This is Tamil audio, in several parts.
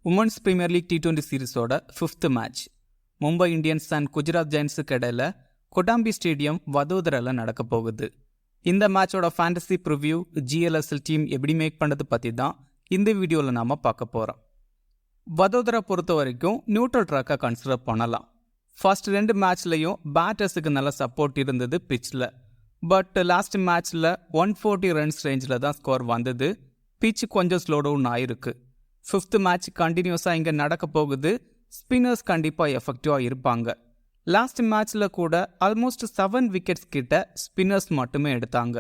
உமன்ஸ் பிரீமியர் லீக் T20 சீரிஸோட 5th match Mumbai Indians and Gujarat ஜெயின்ஸுக்கு இடையில கொட்டாம்பி ஸ்டேடியம் வதோதரால நடக்க போகுது. இந்த மேட்சோட ஃபேண்டசி ப்ரிவ்யூ GLSL டீம் எப்படி மேக் பண்ணது பற்றி தான் இந்த வீடியோவில் நாம் பார்க்க போகிறோம். வதோதரா பொறுத்த வரைக்கும் நியூட்ரல் ட்ராக்காக கன்சிடர் பண்ணலாம். ஃபர்ஸ்ட் 2 மேட்ச்லையும் பேட்டர்ஸுக்கு நல்ல சப்போர்ட் இருந்தது பிச்சில். பட் லாஸ்ட் மேட்ச்சில் 140 ரன்ஸ் ரேஞ்சில் தான் ஸ்கோர் வந்தது. பிச் கொஞ்சம் ஸ்லோ டவுன் ஆயிருக்கு. 5th மேட்ச் கண்டினியூஸாக இங்கே நடக்க போகுது. ஸ்பின்னர்ஸ் கண்டிப்பாக எஃபெக்டிவாக இருப்பாங்க. லாஸ்ட் மேட்ச்சில் கூட ஆல்மோஸ்ட் 7 விக்கெட்ஸ் கிட்ட ஸ்பின்னர்ஸ் மட்டுமே எடுத்தாங்க.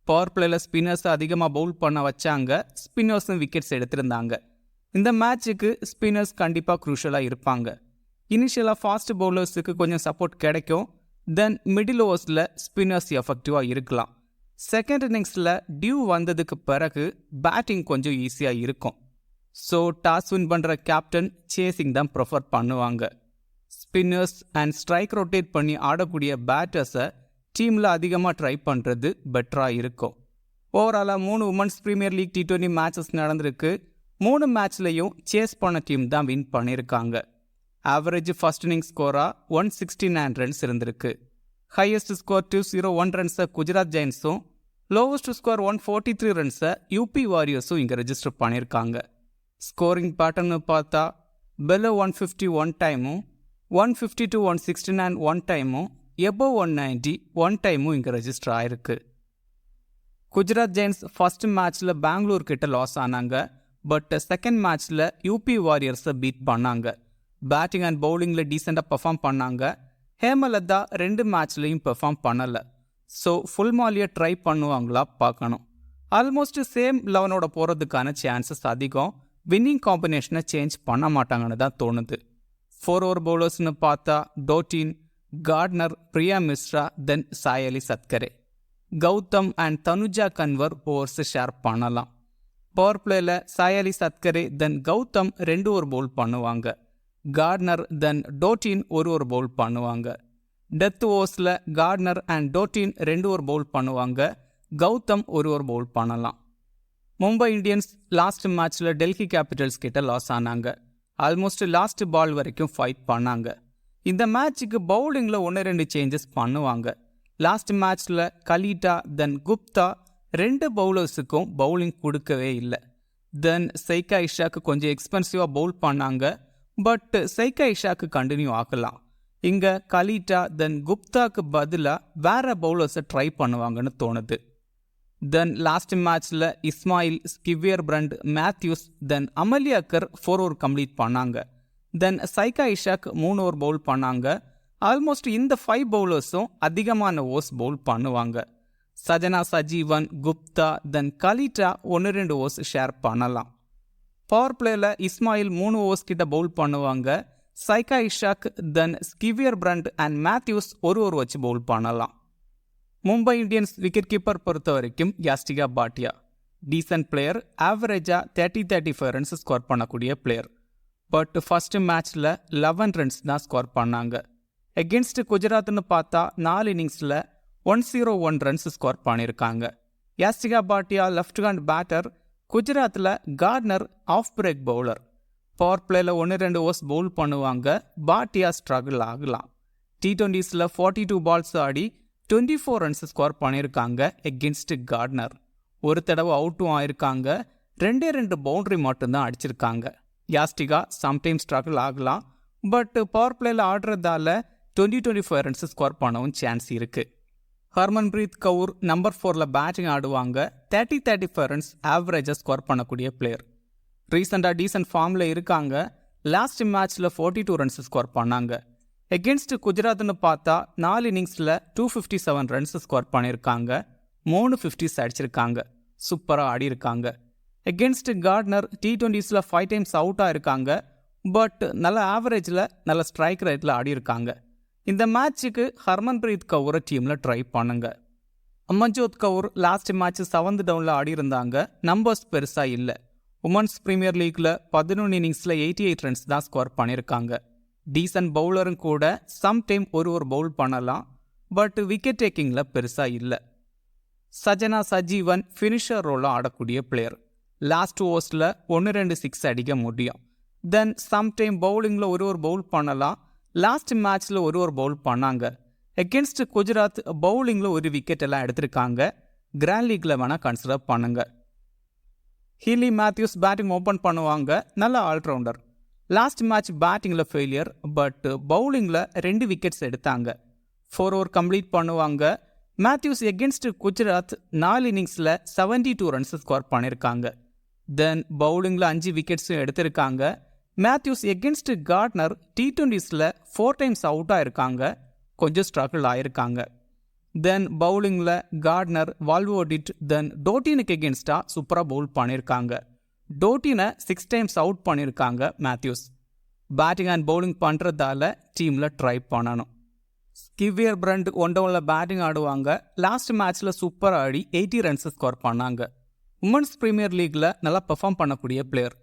பவர் பிளேயில் ஸ்பின்னர்ஸ் அதிகமாக பவுல் பண்ண வச்சாங்க. ஸ்பின்னர்ஸும் விக்கெட்ஸ் எடுத்திருந்தாங்க. இந்த மேட்சுக்கு ஸ்பின்னர்ஸ் கண்டிப்பாக க்ரூஷலாக இருப்பாங்க. இனிஷியலாக ஃபாஸ்ட் பவுலர்ஸுக்கு கொஞ்சம் சப்போர்ட் கிடைக்கும். தென் மிடில் ஓவர்ஸில் ஸ்பின்னர்ஸ் எஃபெக்டிவாக இருக்கலாம். செகண்ட் இன்னிங்ஸில் டியூ வந்ததுக்கு பிறகு பேட்டிங் கொஞ்சம் ஈஸியாக இருக்கும். ஸோ டாஸ் வின் பண்ணுற கேப்டன் சேசிங் தான் ப்ரிஃபர் பண்ணுவாங்க. ஸ்பின்னர்ஸ் அண்ட் ஸ்ட்ரைக் ரொட்டேட் பண்ணி ஆடக்கூடிய பேட்டர்ஸை டீமில் அதிகமாக ட்ரை பண்ணுறது பெட்டராக இருக்கும். ஓவராலாக 3 women's premier league T20 matches நடந்திருக்கு. 3 மேட்ச்லையும் சேஸ் பண்ண டீம் தான் வின் பண்ணியிருக்காங்க. ஆவரேஜ் ஃபர்ஸ்ட் இன்னிங் ஸ்கோராக 169 ரன்ஸ் இருந்திருக்கு. ஹையஸ்ட் ஸ்கோர் 201 ரன்ஸை குஜராத் ஜெயின்ஸும், லோவஸ்ட் ஸ்கோர் 143 ரன்ஸை யூபி வாரியர்ஸும் இங்கே ரெஜிஸ்டர் பண்ணியிருக்காங்க. ஸ்கோரிங் பேட்டர்னு பார்த்தா பெலோ 150 ஒன் டைமும், 150 to 169 ஒன் டைமும், எபோவ் 190 ஒன் டைமும் இங்கே ரெஜிஸ்டர் ஆயிருக்கு. குஜராத் ஜெயின்ஸ் ஃபர்ஸ்ட் மேட்ச்சில் பெங்களூர் கிட்ட லாஸ் ஆனாங்க. பட் செகண்ட் மேட்ச்சில் யூபி வாரியர்ஸை பீட் பண்ணாங்க. பேட்டிங் அண்ட் பவுலிங்கில் டீசெண்டாக பெர்ஃபார்ம் பண்ணாங்க. ஹேமலதா 2 மேட்ச்லையும் பெர்ஃபார்ம் பண்ணலை. ஸோ ஃபுல் மாலியை ட்ரை பண்ணுவாங்களா பார்க்கணும். ஆல்மோஸ்ட் சேம் 11ஓட போகிறதுக்கான சான்சஸ் அதிகம். வின்னிங் காம்பினேஷனை சேஞ்ச் பண்ண மாட்டாங்கன்னு தான் தோணுது. 4 ஓவர் பவுலர்ஸ்னு பார்த்தா Dottin, Gardner, Priya Mishra, then Sayali Satghare. Gautam and Tanuja Kanwar overs share பண்ணலாம். பவர் பிளேயில் Sayali Satghare then Gautam 2 over bowl பண்ணுவாங்க. Gardner then Dottin 1 over bowl பண்ணுவாங்க. டெத் ஓவர்ஸில் Gardner and Dottin 2 over bowl பண்ணுவாங்க. கௌதம் 1 ஓவர் பவுல் பண்ணலாம். மும்பை இந்தியன்ஸ் லாஸ்ட் மேட்ச்சில் டெல்லி கேபிட்டல்ஸ் கிட்ட லாஸ் ஆனாங்க. ஆல்மோஸ்ட் லாஸ்ட் பால் வரைக்கும் ஃபைட் பண்ணாங்க. இந்த மேட்சுக்கு பவுலிங்கில் 1-2 சேஞ்சஸ் பண்ணுவாங்க. லாஸ்ட் மேட்ச்சில் கலீட்டா தென் குப்தா 2 பவுலர்ஸுக்கும் பவுலிங் கொடுக்கவே இல்லை. தென் சைகா இஷாக்கு கொஞ்சம் எக்ஸ்பென்சிவாக பவுல் பண்ணாங்க. பட் சைகா இஷாக்கு கண்டினியூ ஆகலாம். இங்கே கலீட்டா தென் குப்தாக்கு பதிலாக வேற பவுலர்ஸை ட்ரை பண்ணுவாங்கன்னு தோணுது. தென் லாஸ்ட் மேட்ச்சில் இஸ்மாயில், ஸ்கிவியர் பிரண்ட், மேத்யூஸ் தென் அமலியாக்கர் 4 ஓவர் கம்ப்ளீட் பண்ணாங்க. தென் சைகா இஷாக் 3 ஓவர் பவுல் பண்ணாங்க. ஆல்மோஸ்ட் இந்த 5 பவுலர்ஸும் அதிகமான ஓவர்ஸ் பவுல் பண்ணுவாங்க. சஜனா, சஜீவன், குப்தா தென் கலீட்டா 1-2 ஓவர்ஸ் ஷேர் பண்ணலாம். பவர் பிளேயில் இஸ்மாயில் 3 ஓவர்ஸ் கிட்ட பவுல் பண்ணுவாங்க. சைகா இஷாக் தென் ஸ்கிவியர் பிரண்ட் அண்ட் மேத்யூஸ் 1 ஓவர் வச்சு பவுல் பண்ணலாம். மும்பை இந்தியன்ஸ் விக்கெட் கீப்பர் பொறுத்த வரைக்கும் யாஸ்டிகா பாட்டியா டீசன்ட் பிளேயர். ஆவரேஜாக 30-35 ரன்ஸ் ஸ்கோர் பண்ணக்கூடிய பிளேயர். பட் ஃபர்ஸ்ட் மேட்ச்சில் 11 ரன்ஸ் தான் ஸ்கோர் பண்ணாங்க. எகென்ஸ்ட் குஜராத்னு பார்த்தா 4 இன்னிங்ஸில் 101 ரன்ஸ் ஸ்கோர் பண்ணியிருக்காங்க. Yastika Bhatia left hand batter. குஜராத்தில் Gardner off break bowler. Power பிளேயில் 1-2 ஓவர்ஸ் பவுல் பண்ணுவாங்க. பாட்டியா ஸ்ட்ரகிள் ஆகலாம். T20ஸில் 42 பால்ஸ் ஆடி 24 ரன்ஸ் ஸ்கோர் பண்ணியிருக்காங்க எகென்ஸ்ட் கார்ட்னர். ஒரு தடவை அவுட்டும் ஆயிருக்காங்க. 2 பவுண்டரி மட்டும்தான் அடிச்சிருக்காங்க. யாஸ்டிகா சம்டைம்ஸ் ஸ்ட்ரகிள் ஆகலாம். பட் பவர் பிளேயில் ஆடுறதால 20-25 ரன்ஸ் ஸ்கோர் பண்ணவும் சான்ஸ் இருக்குது. ஹர்மன்பிரீத் கவுர் நம்பர் 4ல் பேட்டிங் ஆடுவாங்க. 30-35 ரன்ஸ் ஆவரேஜாக ஸ்கோர் பண்ணக்கூடிய பிளேயர். ரீசெண்டாக டீசன்ட் ஃபார்மில் இருக்காங்க. லாஸ்ட் மேட்ச்சில் 42 ரன்ஸ் ஸ்கோர் பண்ணாங்க. எகென்ஸ்ட் குஜராத்னு பார்த்தா 4 இன்னிங்ஸில் 257 ரன்ஸ் ஸ்கோர் பண்ணியிருக்காங்க. 3 50s அடிச்சிருக்காங்க. சூப்பராக ஆடி இருக்காங்க. எகென்ஸ்ட் கார்ட்னர் T20ஸில் 5 டைம்ஸ் அவுட்டாக இருக்காங்க. பட் நல்ல ஆவரேஜில் நல்ல ஸ்ட்ரைக் ரேட்டில் ஆடி இருக்காங்க. இந்த மேட்சுக்கு ஹர்மன்பிரீத் கவுரை டீமில் ட்ரை பண்ணுங்க. Amanjot Kaur last match 7th டவுனில் ஆடி இருந்தாங்க. நம்பர்ஸ் பெருசாக இல்லை. உமன்ஸ் பிரீமியர் லீக்கில் 11 இன்னிங்ஸில் 88 ரன்ஸ் தான் ஸ்கோர் பண்ணியிருக்காங்க. டீசன்ட் பவுலரும் கூட சம்டைம் 1 ஓவர் பவுல் பண்ணலாம். பட் விக்கெட் டேக்கிங்கில் பெருசாக இல்லை. சஜனா சஜீவன் ஃபினிஷர் ரோலில் ஆடக்கூடிய பிளேயர். லாஸ்ட் ஓவர்ஸில் 1-2 6 அடிக்க முடியும். தென் சம்டைம் பவுலிங்கில் ஒரு பவுல் பண்ணலாம். லாஸ்ட் மேட்ச்சில் ஒரு பவுல் பண்ணாங்க. எகென்ஸ்ட் குஜராத் பவுலிங்கில் ஒரு விக்கெட் எல்லாம் எடுத்திருக்காங்க. கிராண்ட் லீக்ல வேணால் கன்சிடர் பண்ணுங்க. ஹீலி மேத்யூஸ் பேட்டிங் ஓப்பன் பண்ணுவாங்க. நல்ல ஆல்ரவுண்டர். லாஸ்ட் மேட்ச் பேட்டிங்கில் ஃபெயிலியர், பட் பவுலிங்கில் 2 விக்கெட்ஸ் எடுத்தாங்க. 4 ஓவர் கம்ப்ளீட் பண்ணுவாங்க. மேத்யூஸ் எகென்ஸ்ட் குஜராத் 4 இன்னிங்ஸில் 72 ரன்ஸ் ஸ்கோர் பண்ணியிருக்காங்க. தென் பவுலிங்கில் 5 விக்கெட்ஸும் எடுத்திருக்காங்க. மேத்யூஸ் எகென்ஸ்ட் கார்ட்னர் T20ஸில் 4 டைம்ஸ் அவுட்டாக இருக்காங்க. கொஞ்சம் ஸ்ட்ரகிள் ஆயிருக்காங்க. தென் பவுலிங்கில் கார்ட்னர், வால்வோடிட், தென் டோட்டினுக்கு எகென்ஸ்டாக சூப்பராக பவுல் பண்ணியிருக்காங்க. டோட்டினை 6 டைம்ஸ் அவுட் பண்ணியிருக்காங்க மேத்யூஸ். பேட்டிங் அண்ட் பவுலிங் பண்ணுறதால டீமில் ட்ரை பண்ணணும். ஸ்கிவியர் பிரண்ட் 1 டவுனில் பேட்டிங் ஆடுவாங்க. லாஸ்ட் மேட்ச்சில் சூப்பராக ஆடி 80 ரன்ஸ் ஸ்கோர் பண்ணாங்க. உமன்ஸ் பிரீமியர் லீக்கில் நல்லா பெர்ஃபார்ம் பண்ணக்கூடிய பிளேயர்.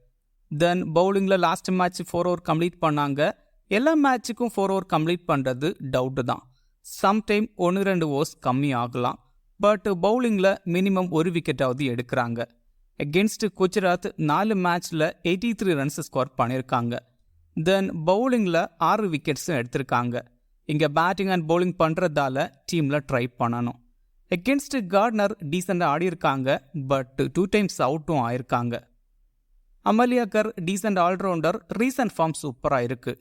தென் பவுலிங்கில் லாஸ்ட் மேட்ச் 4 ஓவர் கம்ப்ளீட் பண்ணாங்க. எல்லா மேட்சுக்கும் 4 ஓவர் கம்ப்ளீட் பண்ணுறது டவுட்டு தான். சம்டைம் 1-2 ஓவர்ஸ் கம்மி ஆகலாம். பட் பவுலிங்கில் மினிமம் 1 விக்கெட்டாவது எடுக்கிறாங்க. எகென்ஸ்ட் குஜராத் 4 மேட்ச்சில் 83 ரன்ஸ் ஸ்கோர் பண்ணியிருக்காங்க. தென் பவுலிங்கில் 6 விக்கெட்ஸும் எடுத்திருக்காங்க. இங்கே பேட்டிங் அண்ட் பவுலிங் பண்ணுறதால டீமில் ட்ரை பண்ணணும். எகென்ஸ்ட் கார்ட்னர் டீசெண்டாக ஆடியிருக்காங்க, பட் 2 டைம்ஸ் அவுட்டும் ஆயிருக்காங்க. Amelia Kerr decent allrounder. Recent form சூப்பராக இருக்குது.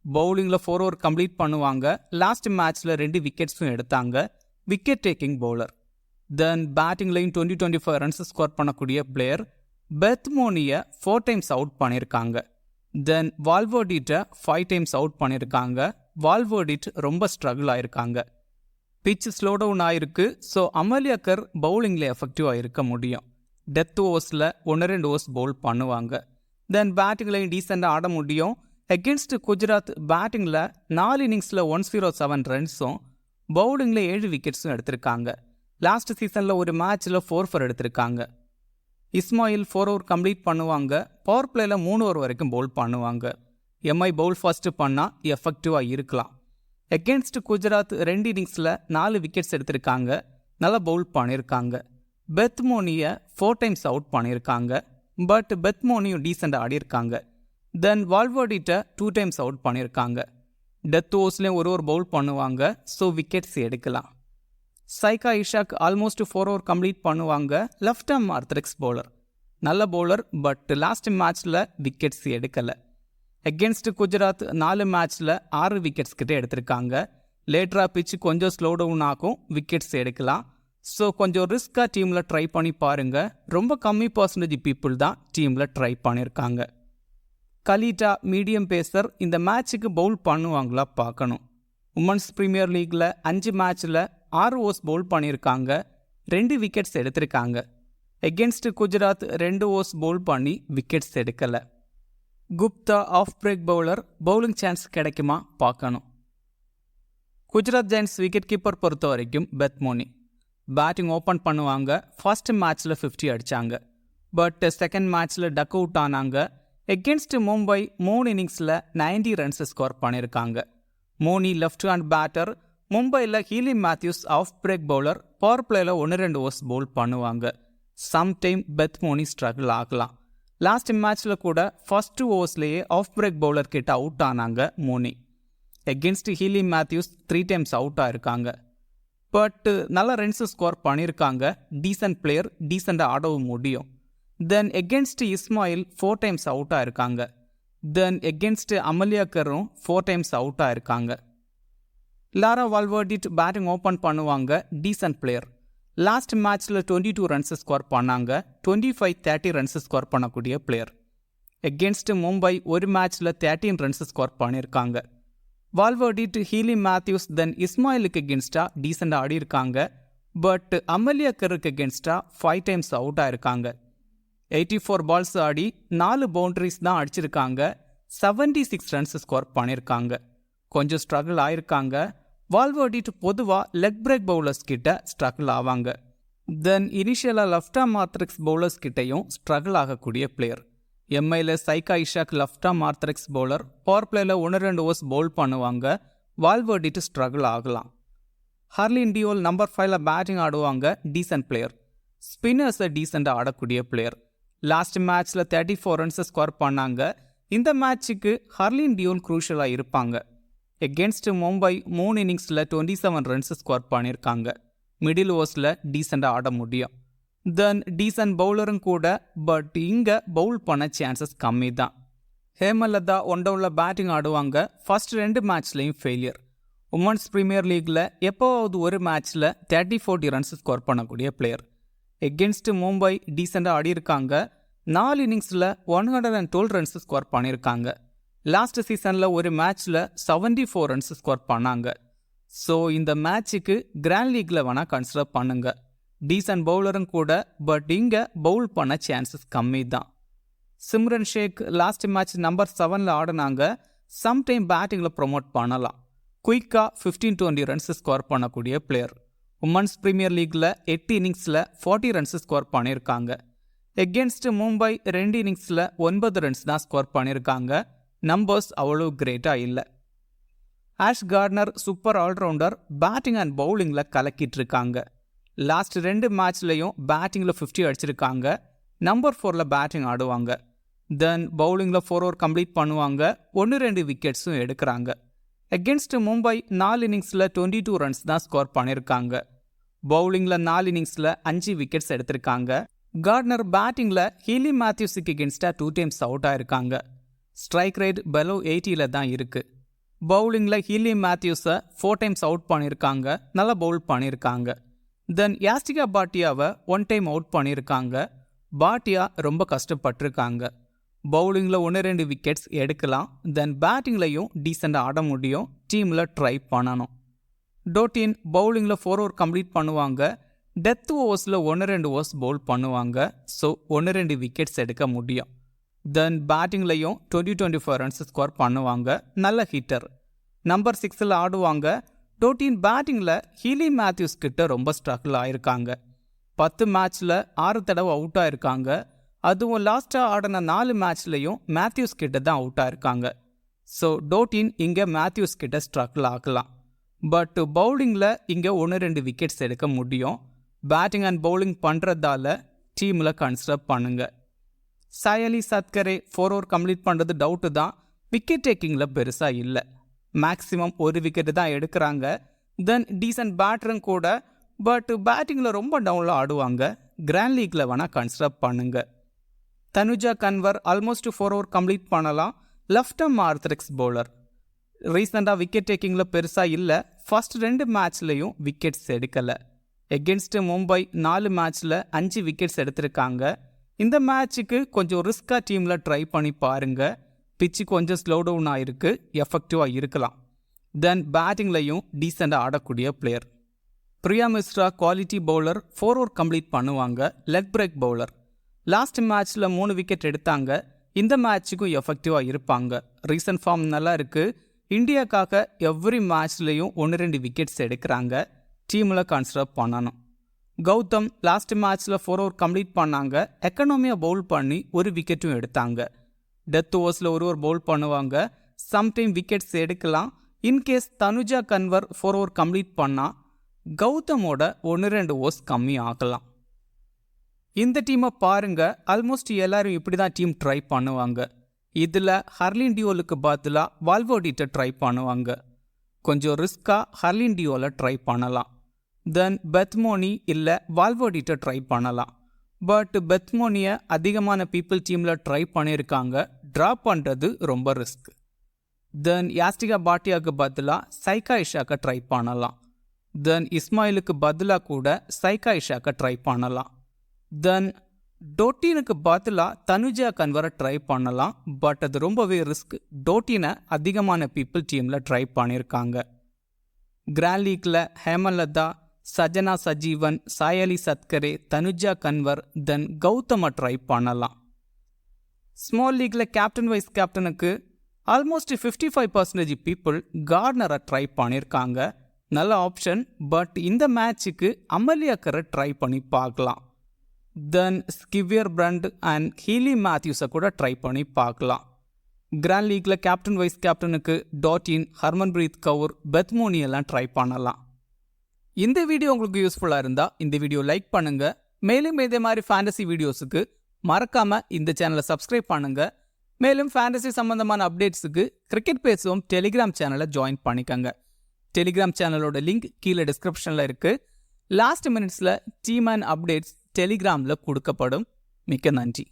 பவுலிங்கில் 4 ஓவர் கம்ப்ளீட் பண்ணுவாங்க. லாஸ்ட் மேட்ச்சில் 2 விக்கெட்ஸும் எடுத்தாங்க. Wicket taking bowler. தென் பேட்டிங்லையும் 20-25 ரன்ஸ் ஸ்கோர் பண்ணக்கூடிய பிளேயர். பெத்மோனியை 4 டைம்ஸ் அவுட் பண்ணியிருக்காங்க. தென் வால்வோடிட்டை 5 டைம்ஸ் அவுட் பண்ணியிருக்காங்க. வால்வோடிட் ரொம்ப ஸ்ட்ரகிள் ஆயிருக்காங்க. பிச் ஸ்லோ டவுன் ஆயிருக்கு. ஸோ அமலியாக்கர் பவுலிங்கில் எஃபெக்டிவாக இருக்க முடியும். டெத் ஓவர்ஸில் 1-2 ஓவர்ஸ் பவுல் பண்ணுவாங்க. தென் பேட்டிங்லையும் டீசெண்டாக ஆட முடியும். எகென்ஸ்ட் குஜராத் பேட்டிங்கில் 4 இன்னிங்ஸில் 107 ரன்ஸும் பவுலிங்கில் 7 விக்கெட்ஸும் எடுத்திருக்காங்க. லாஸ்ட் சீசனில் ஒரு மேட்ச்சில் 4 எடுத்திருக்காங்க. இஸ்மாயில் 4 ஓவர் கம்ப்ளீட் பண்ணுவாங்க. பவர் பிளேயில் 3 ஓவர் வரைக்கும் பவுல் பண்ணுவாங்க. எம்ஐ பவுல் ஃபர்ஸ்ட் பண்ணால் எஃபெக்டிவாக இருக்கலாம். எகென்ஸ்ட் குஜராத் 2 இன்னிங்ஸில் 4 விக்கெட்ஸ் எடுத்திருக்காங்க. நல்லா பவுல் பண்ணியிருக்காங்க. பெத்மோனியை 4 டைம்ஸ் அவுட் பண்ணியிருக்காங்க. பட் பெத்மோனியும் டீசெண்டாக ஆடியிருக்காங்க. தென் வால்வோடிட்டை 2 டைம்ஸ் அவுட் பண்ணியிருக்காங்க. டெத் ஓவர்ஸ்லேயும் ஒரு பவுல் பண்ணுவாங்க. ஸோ விக்கெட்ஸ் எடுக்கலாம். சைகா இஷாக் ஆல்மோஸ்ட் 4 ஓவர் கம்ப்ளீட் பண்ணுவாங்க. Left arm orthodox bowler. நல்ல பவுலர், பட் லாஸ்ட் மேட்ச்சில் விக்கெட்ஸ் எடுக்கலை. எகென்ஸ்ட் குஜராத் 4 மேட்ச்சில் 6 விக்கெட்ஸ் கிட்டே எடுத்திருக்காங்க. லேட்டராக பிச்சு கொஞ்சம் ஸ்லோ டவுன் ஆகும், விக்கெட்ஸ் எடுக்கலாம். ஸோ கொஞ்சம் ரிஸ்க்காக டீமில் ட்ரை பண்ணி பாருங்கள். ரொம்ப கம்மி பர்சன்டேஜ் பீப்புள் தான் டீமில் ட்ரை பண்ணியிருக்காங்க. கலீட்டா மீடியம் பேசர். இந்த மேட்சுக்கு பவுல் பண்ணுவாங்களா பார்க்கணும். உமன்ஸ் பிரீமியர் லீக்கில் 5 மேட்ச்சில் 6 ஓவர்ஸ் பவுல் பண்ணியிருக்காங்க. 2 விக்கெட்ஸ் எடுத்திருக்காங்க. எகென்ஸ்ட் குஜராத் 2 ஓவர்ஸ் பவுல் பண்ணி விக்கெட்ஸ் எடுக்கலை. Gupta off break bowler. Bowling chance கிடைக்குமா பார்க்கணும். குஜராத் ஜெயின்ஸ் விக்கெட் கீப்பர் பொறுத்த வரைக்கும் பெத்மோனி. பேட்டிங் ஓப்பன் பண்ணுவாங்க. ஃபர்ஸ்ட் மேட்ச்சில் 50 அடித்தாங்க. பட் செகண்ட் மேட்ச்சில் டக் அவுட் ஆனாங்க. எகென்ஸ்ட் மும்பை 3 இன்னிங்ஸில் 90 ரன்ஸ் ஸ்கோர் பண்ணியிருக்காங்க. Mooney left hand batter. மும்பையில் Hayley Matthews off break bowler. Power பிளேயில் 1-2 ஓவர்ஸ் பவுல் பண்ணுவாங்க. சம்டைம் பெத்மோனி ஸ்ட்ரகிள் ஆகலாம். லாஸ்ட் மேட்ச்சில் கூட ஃபர்ஸ்ட் ஓவர்ஸ்லேயே ஆஃப் பிரேக் பவுலர் கிட்ட அவுட் ஆனாங்க Moni. Against Healy Matthews 3 times அவுட்டாக இருக்காங்க. பட் நல்ல ரன்ஸ் ஸ்கோர் பண்ணியிருக்காங்க. டீசன்ட் பிளேயர், டீசெண்டாக ஆடவும் முடியும். தென் எகென்ஸ்ட் இஸ்மாயில் 4 டைம்ஸ் அவுட்டாக இருக்காங்க. தென் எகென்ஸ்ட் அமலியாக்கரும் 4 டைம்ஸ் அவுட்டாக இருக்காங்க. லாரா வால்வர்டிட் பேட்டிங் ஓப்பன் பண்ணுவாங்க. Descent player. லாஸ்ட் மேட்ச்சில் 22 ரன்ஸ் ஸ்கோர் பண்ணாங்க. 25-30 ரன்ஸ் ஸ்கோர் பண்ணக்கூடிய பிளேயர். எகென்ஸ்ட் மும்பை ஒரு மேட்ச்சில் 13 ரன்ஸ் ஸ்கோர் பண்ணியிருக்காங்க. வால்வர்டிட், ஹீலி மேத்யூஸ், தென் இஸ்மாயிலுக்கு எகென்ஸ்டாக டீசெண்டாக ஆடி இருக்காங்க. பட் அமலியாக்கருக்கு எகென்ஸ்டாக 5 டைம்ஸ் அவுட்டாக இருக்காங்க. 84 பால்ஸ் ஆடி 4 பவுண்டரிஸ் தான் அடிச்சிருக்காங்க. 76 ரன்ஸ் ஸ்கோர் பண்ணியிருக்காங்க. கொஞ்சம் ஸ்ட்ரகிள் ஆயிருக்காங்க. வால்வர்டிட் பொதுவாக லெக் பிரேக் பவுலர்ஸ் கிட்ட ஸ்ட்ரகிள் ஆவாங்க. தென் இனிஷியலாக லெஃப்ட் ஆர்ம் ஆர்த்தடாக்ஸ் பவுலர்ஸ் கிட்டையும் ஸ்ட்ரகிள் ஆகக்கூடிய பிளேயர். எம்ஐயில் Saika Ishaque left arm orthodox bowler. Power பிளேயில் 1-2 ஓவர்ஸ் பவுல் பண்ணுவாங்க. வால்வர்டிட் ஸ்ட்ரகிள் ஆகலாம். ஹர்லின் டியோல் நம்பர் 5ல் பேட்டிங் ஆடுவாங்க. Decent player. ஸ்பின்னர்ஸை டீசெண்டாக ஆடக்கூடிய பிளேயர். லாஸ்ட் மேட்ச்சில் 34 ரன்ஸ் ஸ்கோர் பண்ணாங்க. இந்த மேட்சுக்கு ஹர்லின் டியோல் குரூஷலாக இருப்பாங்க. எகென்ஸ்ட் மும்பை 3 இன்னிங்ஸில் 27 ரன்ஸ் ஸ்கோர் பண்ணியிருக்காங்க. மிடில் ஓவர்ஸில் டீசெண்டாக ஆட முடியும். தென் டீசன்ட் பவுலரும் கூட, பட் இங்கே பவுல் பண்ண சான்சஸ் கம்மி தான். ஹேமலதா ஒன் டவுனில் பேட்டிங் ஆடுவாங்க. ஃபர்ஸ்ட் 2 மேட்ச்லையும் ஃபெயிலியர். உமன்ஸ் பிரீமியர் லீக்கில் எப்போவாவது ஒரு மேட்ச்சில் 30-40 ரன்ஸ் ஸ்கோர் பண்ணக்கூடிய பிளேயர். எகென்ஸ்ட் மும்பை டீசெண்டாக ஆடியிருக்காங்க. 4 இன்னிங்ஸில் 112 ரன்ஸ் ஸ்கோர் பண்ணியிருக்காங்க. லாஸ்ட் சீசனில் ஒரு மேட்ச்சில் 74 ரன்ஸ் ஸ்கோர் பண்ணாங்க. ஸோ இந்த மேட்சுக்கு கிராண்ட் லீக்கில் வேணால் கன்சிடர் பண்ணுங்க. டீசன்ட் பவுலரும் கூட, பட் இங்கே பவுல் பண்ண சான்சஸ் கம்மி தான். Simran Shaikh last match number 7 ஆடினாங்க. சம்டைம் பேட்டிங்கில் ப்ரொமோட் பண்ணலாம். குயிக்காக 15-20 ரன்ஸ் ஸ்கோர் பண்ணக்கூடிய பிளேயர். உமன்ஸ் பிரீமியர் லீக்கில் 8 இன்னிங்ஸில் 40 ரன்ஸ் ஸ்கோர் பண்ணியிருக்காங்க. எகென்ஸ்ட் மும்பை 2 இன்னிங்ஸில் 9 ரன்ஸ் தான் ஸ்கோர் பண்ணியிருக்காங்க. நம்பர்ஸ் அவ்வளோ கிரேட்டாக இல்லை. Ash Gardner super allrounder. Batting and பவுலிங்கில் கலக்கிட்டு இருக்காங்க. லாஸ்ட் 2 மேட்ச்லையும் பேட்டிங்கில் 50 அடிச்சிருக்காங்க. நம்பர் 4 பேட்டிங் ஆடுவாங்க. தென் பவுலிங்கில் 4 ஓவர் கம்ப்ளீட் பண்ணுவாங்க. 1-2 விக்கெட்ஸும் எடுக்கிறாங்க. எகென்ஸ்ட் மும்பை 4 இன்னிங்ஸில் 22 ரன்ஸ் தான் ஸ்கோர் பண்ணியிருக்காங்க. பவுலிங்கில் 4 இன்னிங்ஸில் 5 விக்கெட்ஸ் எடுத்திருக்காங்க. கார்ட்னர் பேட்டிங்கில் ஹீலி மேத்யூஸுக்கு எகென்ஸ்டாக 2 டைம்ஸ் அவுட் ஆயிருக்காங்க. ஸ்ட்ரைக் ரேட் below 80 தான் இருக்குது. பவுலிங்கில் ஹீலி மேத்யூஸை 4 டைம்ஸ் அவுட் பண்ணியிருக்காங்க. நல்லா பவுல் பண்ணியிருக்காங்க. தென் யாஸ்டிகா பாட்டியாவை 1 டைம் அவுட் பண்ணியிருக்காங்க. பாட்டியா ரொம்ப கஷ்டப்பட்டிருக்காங்க. பவுலிங்கில் 1-2 விக்கெட்ஸ் எடுக்கலாம். தென் பேட்டிங்லையும் டீசெண்டாக ஆட முடியும். டீமில் ட்ரை பண்ணணும். டோட்டின் பவுலிங்கில் 4 ஓவர் கம்ப்ளீட் பண்ணுவாங்க. டெத் ஓவர்ஸில் 1-2 ஓவர்ஸ் பவுல் பண்ணுவாங்க. ஸோ 1-2 விக்கெட்ஸ் எடுக்க முடியும். தென் பேட்டிங்லையும் 20-24 ரன்ஸ் ஸ்கோர் பண்ணுவாங்க. நல்ல ஹிட்டர். நம்பர் 6 ஆடுவாங்க. டோட்டின் பேட்டிங்கில் ஹீலி மேத்யூஸ் கிட்ட ரொம்ப ஸ்ட்ரகிள் ஆயிருக்காங்க. 10 மேட்ச்சில் 6 தடவை அவுட் ஆயிருக்காங்க. அதுவும் லாஸ்ட்டாக ஆடின 4 மேட்ச்லையும் மேத்யூஸ் கிட்ட தான் அவுட் ஆயிருக்காங்க. ஸோ டோட்டின் இங்கே மேத்யூஸ் கிட்ட ஸ்ட்ரகிள் ஆகலாம். பட் பவுலிங்கில் இங்கே 1-2 விக்கெட்ஸ் எடுக்க முடியும். பேட்டிங் அண்ட் பவுலிங் பண்ணுறதால டீமில் கன்சிடர் பண்ணுங்க. சாயலி சத்கரே 4 ஓவர் கம்ப்ளீட் பண்ணுறது டவுட்டு தான். விக்கெட் டேக்கிங்கில் பெருசாக இல்லை. மேக்ஸிமம் 1 விக்கெட்டு தான் எடுக்கிறாங்க. தென் டீசன்ட் பேட்டரும் கூட, பட் பேட்டிங்கில் ரொம்ப டவுனில் ஆடுவாங்க. கிராண்ட் லீக்கில் வேணால் கன்சிடர் பண்ணுங்க. Tanuja Kanwar almost 4 over complete பண்ணலாம். Left arm orthodox bowler. ரீசெண்டாக விக்கெட் டேக்கிங்கில் பெருசாக இல்லை. ஃபர்ஸ்ட் 2 மேட்ச்லையும் விக்கெட்ஸ் எடுக்கலை. எகென்ஸ்ட் மும்பை 4 மேட்ச்சில் 5 விக்கெட்ஸ் எடுத்திருக்காங்க. இந்த மேட்சுக்கு கொஞ்சம் ரிஸ்காக டீமில் ட்ரை பண்ணி பாருங்க. பிச்சு கொஞ்சம் ஸ்லோ டவுன் ஆகிருக்கு. எஃபெக்டிவாக இருக்கலாம். தென் பேட்டிங்லையும் டீசெண்டாக ஆடக்கூடிய player. Priya Mishra quality bowler. 4 over complete பண்ணுவாங்க. Leg break bowler. லாஸ்ட் மேட்ச்சில் 3 விக்கெட் எடுத்தாங்க. இந்த மேட்சுக்கும் எஃபெக்டிவாக இருப்பாங்க. ரீசன்ட் ஃபார்ம் நல்லா இருக்குது. இந்தியாக்காக எவ்ரி மேட்ச்லையும் 1-2 விக்கெட்ஸ் எடுக்கிறாங்க. டீமில் கன்சிடர் பண்ணணும். கௌதம் லாஸ்ட் மேட்ச்சில் 4 ஓவர் கம்ப்ளீட் பண்ணாங்க. எக்கனாமியாக பவுல் பண்ணி 1 விக்கெட்டும் எடுத்தாங்க. டெத் ஓவர்ஸில் 1 ஓவர் பவுல் பண்ணுவாங்க. சம்டைம் விக்கெட்ஸ் எடுக்கலாம். In case Tanuja Kanwar 4 over complete பண்ணால் கௌதமோட 1-2 ஓவர்ஸ் கம்மி ஆகலாம். இந்த டீமை பாருங்க. ஆல்மோஸ்ட் எல்லாரும் இப்படி தான் டீம் ட்ரை பண்ணுவாங்க. இதில் ஹர்லின் டியோலுக்கு பதிலாக வால்வோடிட்டை ட்ரை பண்ணுவாங்க. கொஞ்சம் ரிஸ்காக ஹர்லின் டியோவில் ட்ரை பண்ணலாம். தென் பெத்மோனி இல்லை வால்வோடிட்டை ட்ரை பண்ணலாம். பட் பெத்மோனியை அதிகமான பீப்புள் டீமில் ட்ரை பண்ணியிருக்காங்க. ட்ராப் பண்ணுறது ரொம்ப ரிஸ்க். தென் யாஸ்டிகா பாட்டியாவுக்கு பதிலாக சைகா இஷாக்கை ட்ரை பண்ணலாம். தென் இஸ்மாயிலுக்கு பதிலாக கூட சைகா இஷாக்கை ட்ரை பண்ணலாம். தென் டோட்டினுக்கு பதிலாக தனுஜா கன்வரை ட்ரை பண்ணலாம். பட் அது ரொம்பவே ரிஸ்க். டோட்டினை அதிகமான பீப்புள் டீமில் ட்ரை பண்ணியிருக்காங்க. கிராண்ட் லீக்கில் ஹேமலதா, சஜனா சஜீவன், சாயலி சத்கரே, தனுஜா கன்வர், தென் கௌதமை ட்ரை பண்ணலாம். ஸ்மால் லீக்கில் கேப்டன் வைஸ் கேப்டனுக்கு ஆல்மோஸ்ட் 55% பீப்புள் கார்ட்னரை ட்ரை பண்ணியிருக்காங்க. நல்ல ஆப்ஷன். பட் இந்த மேட்சுக்கு அமலியாக்கரை ட்ரை பண்ணி பார்க்கலாம். தென் ஸ்கிவியர் பிரண்ட் அண்ட் ஹீலி மேத்யூஸை கூட ட்ரை பண்ணி பார்க்கலாம். கிராண்ட் லீக்கில் கேப்டன் வைஸ் கேப்டனுக்கு டாட்டின், ஹர்மன்பிரீத் கவுர், பெத்மோனி எல்லாம் ட்ரை பண்ணலாம். இந்த வீடியோ உங்களுக்கு யூஸ்ஃபுல்லாக இருந்தால் இந்த வீடியோ லைக் பண்ணுங்கள். மேலும் இதே மாதிரி ஃபேண்டசி வீடியோஸுக்கு மறக்காமல் இந்த சேனலை சப்ஸ்கிரைப் பண்ணுங்கள். மேலும் ஃபேண்டசி சம்பந்தமான அப்டேட்ஸுக்கு கிரிக்கெட் பேசுவோம் டெலிகிராம் சேனலை ஜாயின் பண்ணிக்கங்க. டெலிகிராம் சேனலோட லிங்க் கீழே டிஸ்கிரிப்ஷனில் இருக்குது. லாஸ்ட் மினிட்ஸில் டீம் அண்ட் அப்டேட்ஸ் டெலிகிராமில் கொடுக்கப்படும். மிக்க நன்றி.